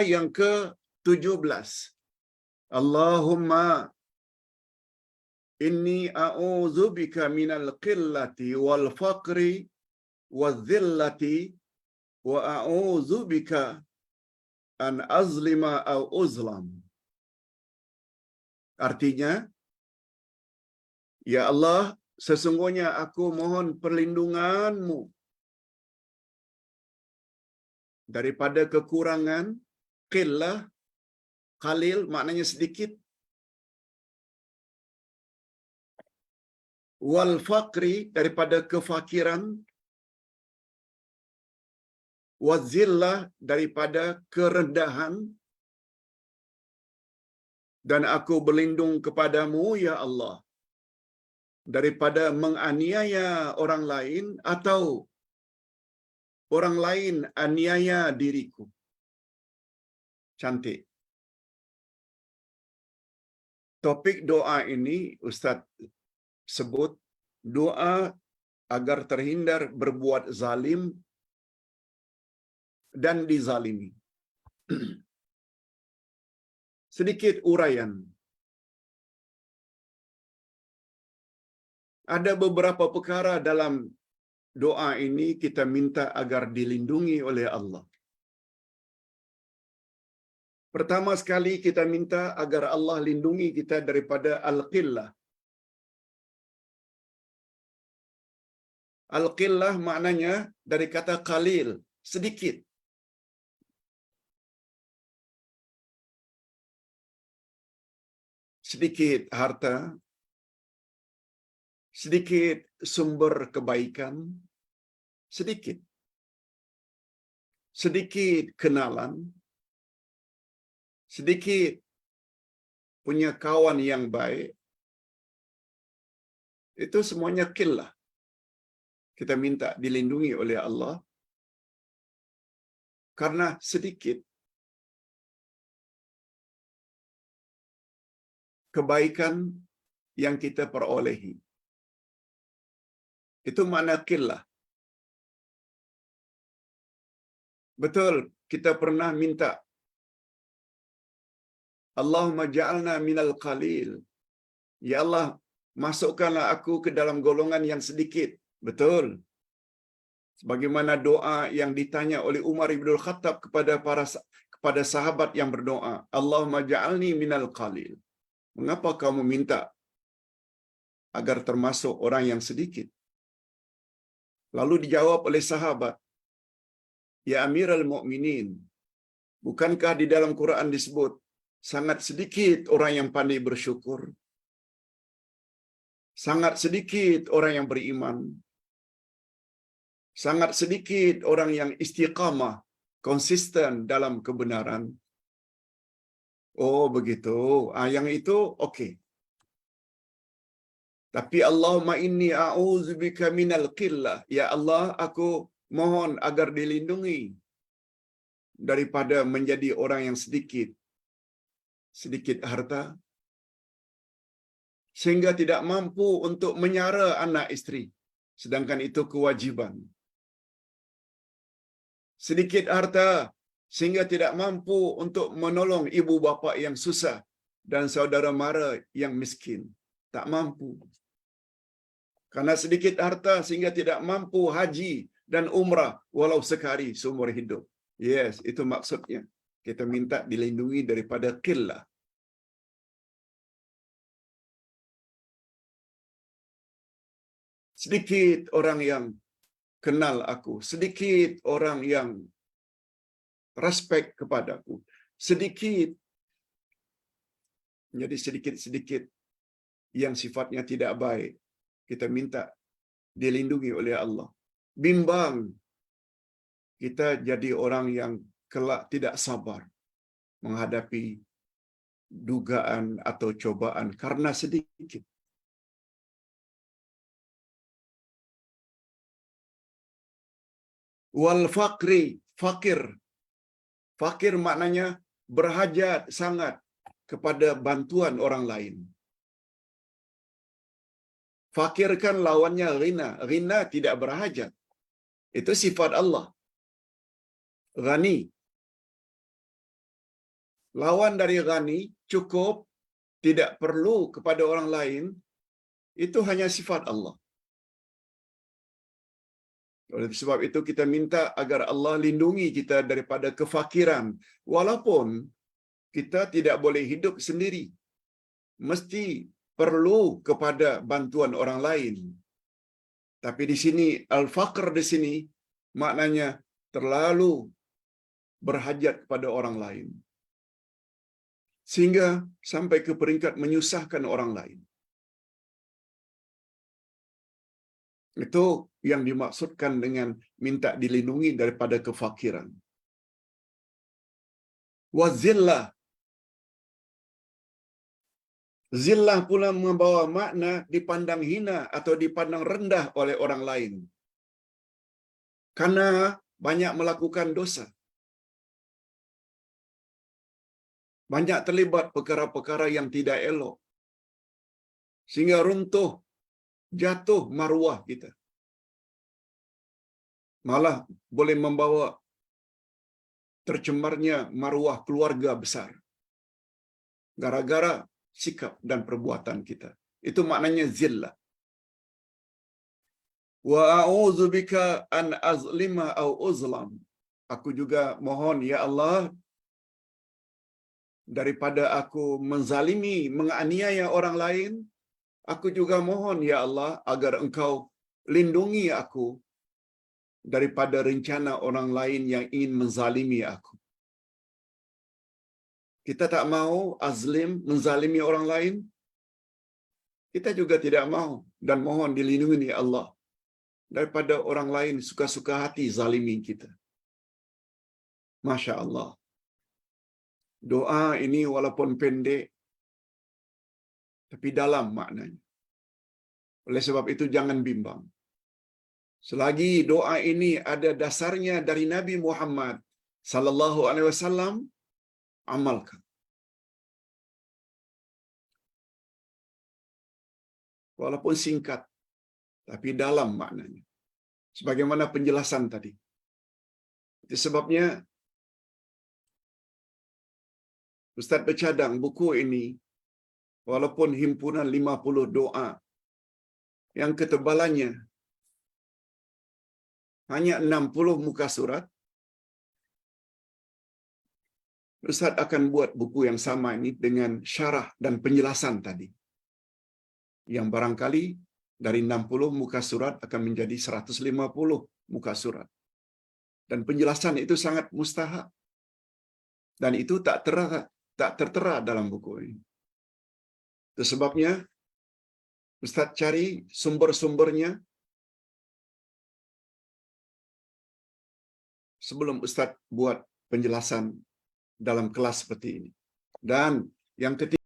yang ke-17. Allahumma inni a'udzubika minal qillati wal faqri wal dhillati wa a'udzubika an azlima au uzlam. Artinya, ya Allah, sesungguhnya aku mohon perlindungan-Mu daripada kekurangan, qillah, qalil maknanya sedikit, wal faqri daripada kefakiran, wazillah daripada kerendahan, dan aku berlindung kepadamu ya Allah daripada menganiaya orang lain atau orang lain aniaya diriku. Cantik. Topik doa ini Ustaz sebut doa agar terhindar berbuat zalim dan dizalimi. Sedikit uraian. Ada beberapa perkara dalam doa ini kita minta agar dilindungi oleh Allah. Pertama sekali kita minta agar Allah lindungi kita daripada al-qillah. Al-qillah maknanya dari kata qalil, sedikit. Sedikit harta, sedikit sumber kebaikan, sedikit. Sedikit kenalan, sedikit punya kawan yang baik, itu semuanya qillah. Kita minta dilindungi oleh Allah karena sedikit kebaikan yang kita perolehi. Itu makna qillah. Betul, kita pernah minta Allahumma ja'alna minal qalil. Ya Allah, masukkanlah aku ke dalam golongan yang sedikit. Betul. Sebagaimana doa yang ditanya oleh Umar ibn Khattab kepada sahabat yang berdoa, Allahumma ja'alni minal qalil. Mengapa kamu minta agar termasuk orang yang sedikit? Lalu dijawab oleh sahabat, ya Amirul Mukminin, bukankah di dalam Quran disebut sangat sedikit orang yang pandai bersyukur, sangat sedikit orang yang beriman, sangat sedikit orang yang istiqamah, konsisten dalam kebenaran. Oh begitu, yang itu okey. Tapi Allahumma inni a'udzubika minal qillah. Ya Allah, aku mohon agar dilindungi daripada menjadi orang yang sedikit. Sedikit harta, sehingga tidak mampu untuk menyara anak isteri, sedangkan itu kewajiban. Sedikit harta, sehingga tidak mampu untuk menolong ibu bapa yang susah dan saudara mara yang miskin. Tak mampu. Karena sedikit harta sehingga tidak mampu haji dan umrah walau sekali seumur hidup. Yes, itu maksudnya. Kita minta dilindungi daripada qillah. Sedikit orang yang kenal aku, sedikit orang yang respect kepadaku, sedikit. Jadi sedikit-sedikit yang sifatnya tidak baik, kita minta dilindungi oleh Allah. Bimbang kita jadi orang yang kelak tidak sabar menghadapi dugaan atau cobaan karena sedikit. Wal faqri, fakir. Fakir maknanya berhajat sangat kepada bantuan orang lain. Fakir kan lawannya ghina. Ghina tidak berhajat. Itu sifat Allah. Ghani. Lawan dari ghani cukup, tidak perlu kepada orang lain, itu hanya sifat Allah. Oleh sebab itu kita minta agar Allah lindungi kita daripada kefakiran. Walaupun kita tidak boleh hidup sendiri, mesti perlu kepada bantuan orang lain. Tapi di sini al-faqr di sini maknanya terlalu berhajat kepada orang lain, sehingga sampai ke peringkat menyusahkan orang lain. Itu yang dimaksudkan dengan minta dilindungi daripada kefakiran. Wa zillah. Zillah pula membawa makna dipandang hina atau dipandang rendah oleh orang lain, karena banyak melakukan dosa, banyak terlibat perkara-perkara yang tidak elok, sehingga runtuh, jatuh maruah kita. Malah boleh membawa tercemarnya maruah keluarga besar, gara-gara sikap dan perbuatan kita. Itu maknanya zillah. Wa a'udzu bika an azlima au uzlam. Aku juga mohon ya Allah daripada aku menzalimi, menganiaya orang lain. Aku juga mohon ya Allah agar Engkau lindungi aku daripada rencana orang lain yang ingin menzalimi aku. Kita tak mau azlim, menzalimi orang lain. Kita juga tidak mau dan mohon dilindungi Allah daripada orang lain suka-suka hati zalimi kita. Masya Allah. Doa ini walaupun pendek, tapi dalam maknanya. Oleh sebab itu jangan bimbang. Selagi doa ini ada dasarnya dari Nabi Muhammad sallallahu alaihi wasallam, amalkan. Walaupun singkat, tapi dalam maknanya. Sebagaimana penjelasan tadi. Itu sebabnya Ustaz bercadang buku ini, walaupun himpunan 50 doa, yang ketebalannya hanya 60 muka surat, Ustaz akan buat buku yang sama ini dengan syarah dan penjelasan tadi. Yang barangkali dari 60 muka surat akan menjadi 150 muka surat. Dan penjelasan itu sangat mustahak. Dan itu tak tertera dalam buku ini. Itu sebabnya Ustaz cari sumber-sumbernya sebelum Ustaz buat penjelasan dalam kelas seperti ini. Dan yang ketiga,